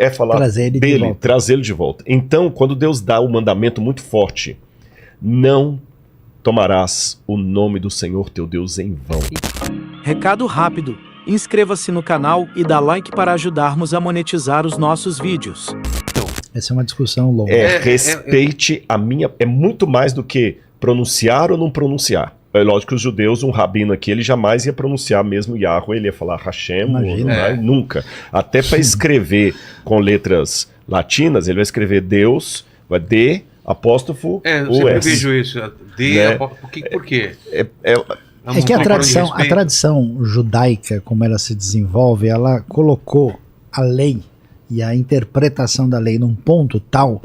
é falar trazer ele dele, de volta. trazê-lo de volta. Então, quando Deus dá um mandamento muito forte, não tomarás o nome do Senhor teu Deus em vão. Recado rápido. Inscreva-se no canal e dá like para ajudarmos a monetizar os nossos vídeos. Essa é uma discussão longa. Respeite a minha... É muito mais do que pronunciar ou não pronunciar. É lógico que os judeus, um rabino aqui, ele jamais ia pronunciar mesmo Yahweh, ele ia falar Hashem, nunca. Até para escrever com letras latinas, ele vai escrever Deus, vai D, apóstrofo, eu o sempre S. vejo isso. D, Né? Por quê? É que a tradição judaica, como ela se desenvolve, ela colocou a lei e a interpretação da lei num ponto tal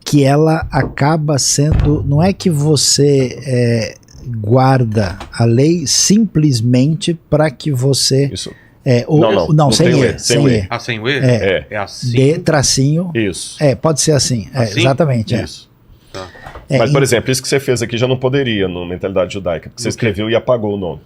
que ela acaba sendo... Não é que você guarda a lei simplesmente para que você... Isso. Não, sem E. Sem E. Ah, sem o E? É assim. D, tracinho. Isso. Pode ser assim. Assim? Exatamente. Isso. Mas, por exemplo, isso que você fez aqui já não poderia na mentalidade judaica, porque você escreveu e apagou o nome.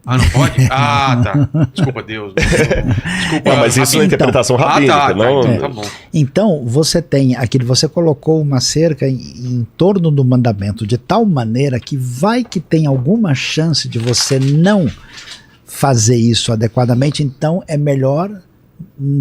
Ah, não pode? Ah, tá. Desculpa, Deus. Desculpa. Não, mas isso é interpretação rabínica. Tá bom. Então, você tem aquilo, você colocou uma cerca em torno do mandamento de tal maneira que vai que tem alguma chance de você não fazer isso adequadamente, então é melhor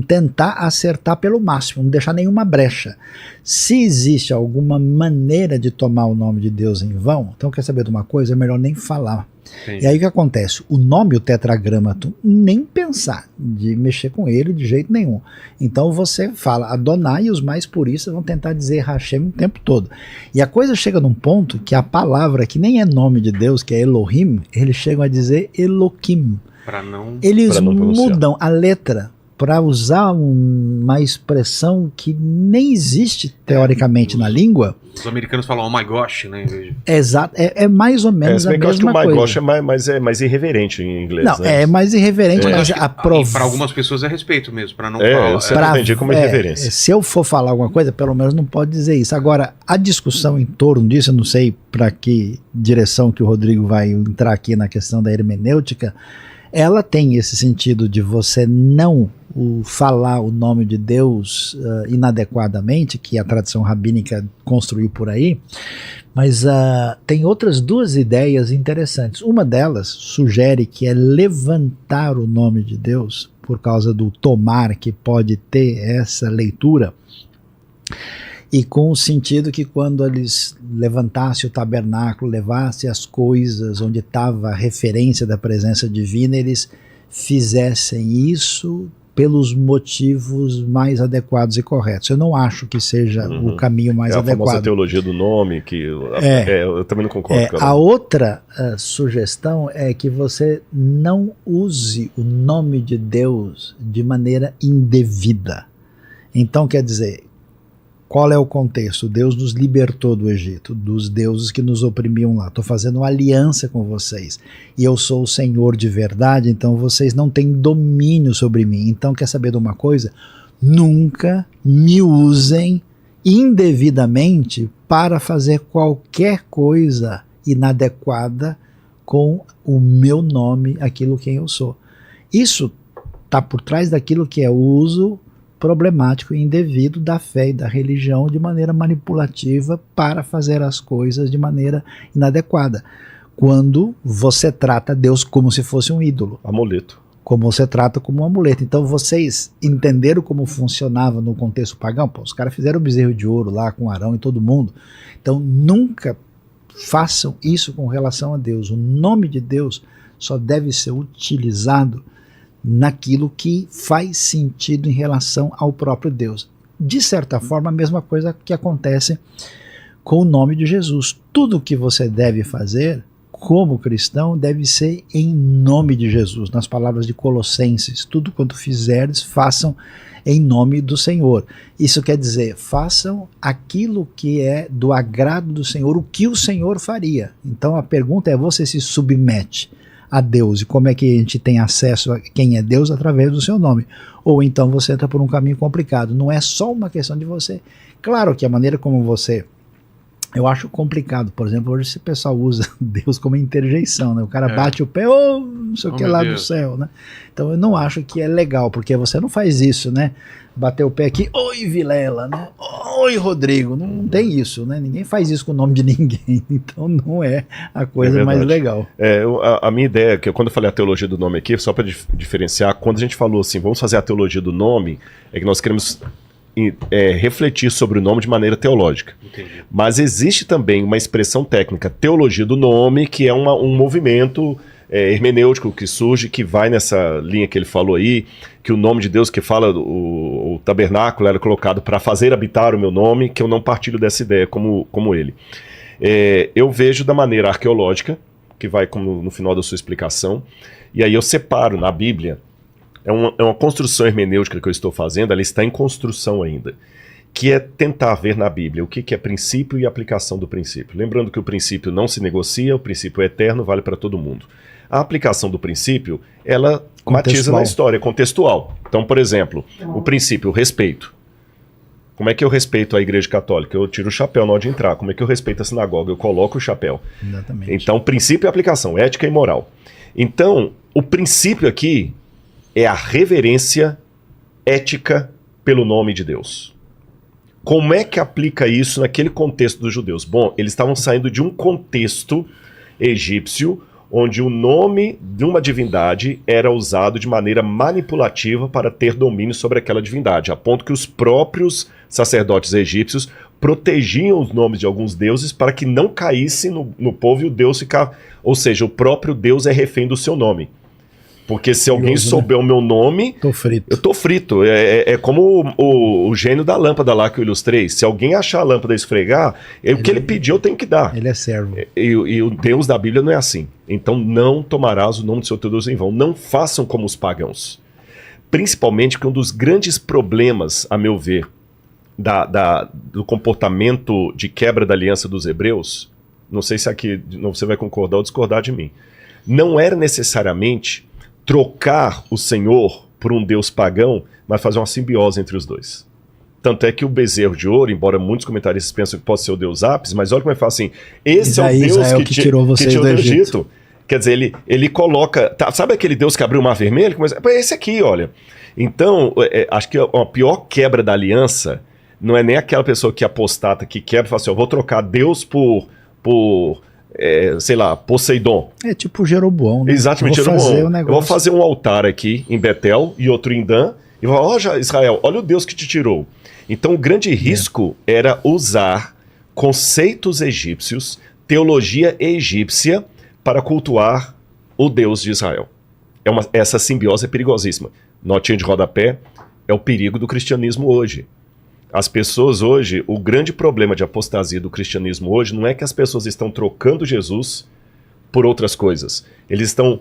tentar acertar pelo máximo, não deixar nenhuma brecha. Se existe alguma maneira de tomar o nome de Deus em vão, então quer saber de uma coisa? É melhor nem falar. Sim. E aí o que acontece? O nome, o tetragramaton, nem pensar de mexer com ele de jeito nenhum. Então você fala Adonai e os mais puristas vão tentar dizer Hashem o tempo todo. E a coisa chega num ponto que a palavra, que nem é nome de Deus, que é Elohim, eles chegam a dizer Eloquim. Eles mudam a letra para usar uma expressão que nem existe teoricamente na língua. Os americanos falam oh my gosh, né? Exato, é mais ou menos a mesma coisa. Eu acho que o my gosh é mais irreverente em inglês. Não, é mais irreverente, mas para algumas pessoas é respeito mesmo, para não falar. Eu sempre entendi como irreverência. Se eu for falar alguma coisa, pelo menos não pode dizer isso. Agora, a discussão em torno disso, eu não sei para que direção que o Rodrigo vai entrar aqui na questão da hermenêutica, ela tem esse sentido de você não falar o nome de Deus inadequadamente, que a tradição rabínica construiu por aí, mas tem outras duas ideias interessantes. Uma delas sugere que é levantar o nome de Deus, por causa do tomar que pode ter essa leitura, e com o sentido que quando eles levantassem o tabernáculo, levassem as coisas onde estava a referência da presença divina, eles fizessem isso pelos motivos mais adequados e corretos. Eu não acho que seja o caminho mais adequado. A famosa teologia do nome, que eu também não concordo com ela. A outra sugestão é que você não use o nome de Deus de maneira indevida. Então, quer dizer, qual é o contexto? Deus nos libertou do Egito, dos deuses que nos oprimiam lá. Estou fazendo uma aliança com vocês. E eu sou o Senhor de verdade, então vocês não têm domínio sobre mim. Então, quer saber de uma coisa? Nunca me usem indevidamente para fazer qualquer coisa inadequada com o meu nome, aquilo quem eu sou. Isso está por trás daquilo que é o uso problemático e indevido da fé e da religião de maneira manipulativa para fazer as coisas de maneira inadequada. Quando você trata Deus como se fosse um ídolo. Amuleto. Como você trata como um amuleto. Então vocês entenderam como funcionava no contexto pagão? Pô, os caras fizeram o bezerro de ouro lá com Arão e todo mundo. Então nunca façam isso com relação a Deus. O nome de Deus só deve ser utilizado naquilo que faz sentido em relação ao próprio Deus. De certa forma, a mesma coisa que acontece com o nome de Jesus. Tudo que você deve fazer como cristão deve ser em nome de Jesus. Nas palavras de Colossenses, tudo quanto fizerdes, façam em nome do Senhor. Isso quer dizer, façam aquilo que é do agrado do Senhor, o que o Senhor faria. Então a pergunta é, você se submete a Deus, e como é que a gente tem acesso a quem é Deus? Através do seu nome. Ou então você entra por um caminho complicado. Não é só uma questão de você. Claro que a maneira como você Eu acho complicado. Por exemplo, hoje esse pessoal usa Deus como interjeição, né? O cara bate o pé, não sei o que lá do céu, né? Então eu não acho que é legal, porque você não faz isso, né? Bater o pé aqui, oi Vilela, né? Oi Rodrigo, não tem isso, né? Ninguém faz isso com o nome de ninguém, então não é a coisa mais legal. A minha ideia, que quando eu falei a teologia do nome aqui, só para diferenciar, quando a gente falou assim, vamos fazer a teologia do nome, é que nós queremos refletir sobre o nome de maneira teológica. Entendi. Mas existe também uma expressão técnica, teologia do nome, que é um movimento hermenêutico que surge, que vai nessa linha que ele falou aí, que o nome de Deus, que fala, o tabernáculo era colocado para fazer habitar o meu nome, que eu não partilho dessa ideia como ele. Eu vejo da maneira arqueológica, que vai como no final da sua explicação, e aí eu separo na Bíblia. É uma construção hermenêutica que eu estou fazendo, ela está em construção ainda, que é tentar ver na Bíblia o que é princípio e aplicação do princípio. Lembrando que o princípio não se negocia, o princípio é eterno, vale para todo mundo. A aplicação do princípio, ela matiza na história, é contextual. Então, por exemplo, o princípio, o respeito. Como é que eu respeito a Igreja Católica? Eu tiro o chapéu na hora de entrar. Como é que eu respeito a sinagoga? Eu coloco o chapéu. Exatamente. Então, princípio e aplicação, ética e moral. Então, o princípio aqui é a reverência ética pelo nome de Deus. Como é que aplica isso naquele contexto dos judeus? Bom, eles estavam saindo de um contexto egípcio onde o nome de uma divindade era usado de maneira manipulativa para ter domínio sobre aquela divindade, a ponto que os próprios sacerdotes egípcios protegiam os nomes de alguns deuses para que não caísse no povo e o Deus ficar... Ou seja, o próprio Deus é refém do seu nome. Porque se alguém souber o meu nome, eu tô frito. É como o gênio da lâmpada lá que eu ilustrei. Se alguém achar a lâmpada e esfregar, o que ele pediu eu tenho que dar. Ele é servo. E o Deus da Bíblia não é assim. Então não tomarás o nome do seu Deus em vão. Não façam como os pagãos. Principalmente que um dos grandes problemas, a meu ver, do comportamento de quebra da aliança dos hebreus, não sei se aqui você vai concordar ou discordar de mim, não era necessariamente trocar o Senhor por um Deus pagão, mas fazer uma simbiose entre os dois. Tanto é que o bezerro de ouro, embora muitos comentaristas pensam que pode ser o Deus Apis, mas olha como ele fala assim, esse é o Deus que tirou vocês do Egito. Quer dizer, ele coloca... sabe aquele Deus que abriu o Mar Vermelho? É esse aqui, olha. Então, acho que a pior quebra da aliança não é nem aquela pessoa que apostata, que quebra e fala assim, eu vou trocar Deus por sei lá, Poseidon. É tipo Jeroboão, né? Exatamente, Jeroboão. Eu vou fazer um altar aqui em Betel e outro em Dan, e vou falar, Israel, olha o Deus que te tirou. Então o grande risco era usar conceitos egípcios, teologia egípcia, para cultuar o Deus de Israel. Essa simbiose é perigosíssima. Notinha de rodapé é o perigo do cristianismo hoje. As pessoas hoje, o grande problema de apostasia do cristianismo hoje não é que as pessoas estão trocando Jesus por outras coisas. Eles estão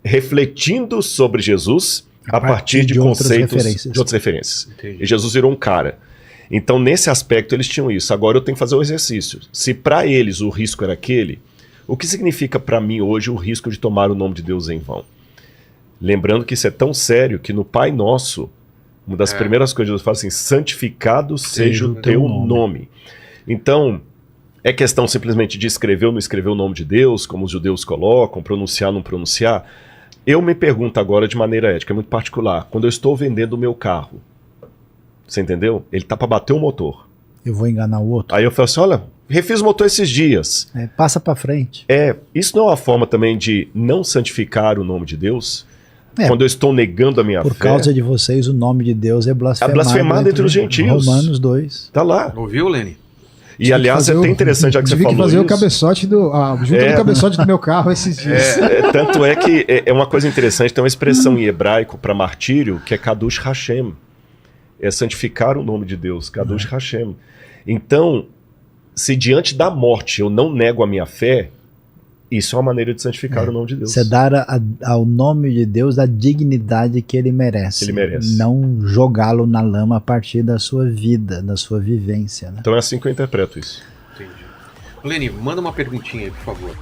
refletindo sobre Jesus a partir de conceitos de outras referências. Entendi. E Jesus virou um cara. Então, nesse aspecto, eles tinham isso. Agora eu tenho que fazer o exercício. Se para eles o risco era aquele, o que significa para mim hoje o risco de tomar o nome de Deus em vão? Lembrando que isso é tão sério que no Pai Nosso, uma das primeiras coisas que Deus fala assim, santificado seja o teu nome. Então, é questão simplesmente de escrever ou não escrever o nome de Deus, como os judeus colocam, pronunciar ou não pronunciar. Eu me pergunto agora de maneira ética, muito particular, quando eu estou vendendo o meu carro, você entendeu? Ele tá para bater o motor. Eu vou enganar o outro. Aí eu falo assim, olha, refiz o motor esses dias. Passa para frente. Isso não é uma forma também de não santificar o nome de Deus? Quando eu estou negando a minha fé. Por causa de vocês, o nome de Deus é blasfemado. É blasfemado entre os gentios. Romanos 2. Tá lá. Ouviu, Lene? E aliás, é até interessante, já que você falou isso. Tive que fazer o cabeçote junto do cabeçote do meu carro esses dias. Tanto é que é uma coisa interessante, tem uma expressão em hebraico para martírio, que é Kadush Hashem. É santificar o nome de Deus, Kadush Hashem. Então, se diante da morte eu não nego a minha fé, isso é uma maneira de santificar o nome de Deus. Você dar ao nome de Deus a dignidade que ele merece. Ele merece. Não jogá-lo na lama a partir da sua vida, da sua vivência. Né? Então é assim que eu interpreto isso. Entendi. Lene, manda uma perguntinha aí, por favor.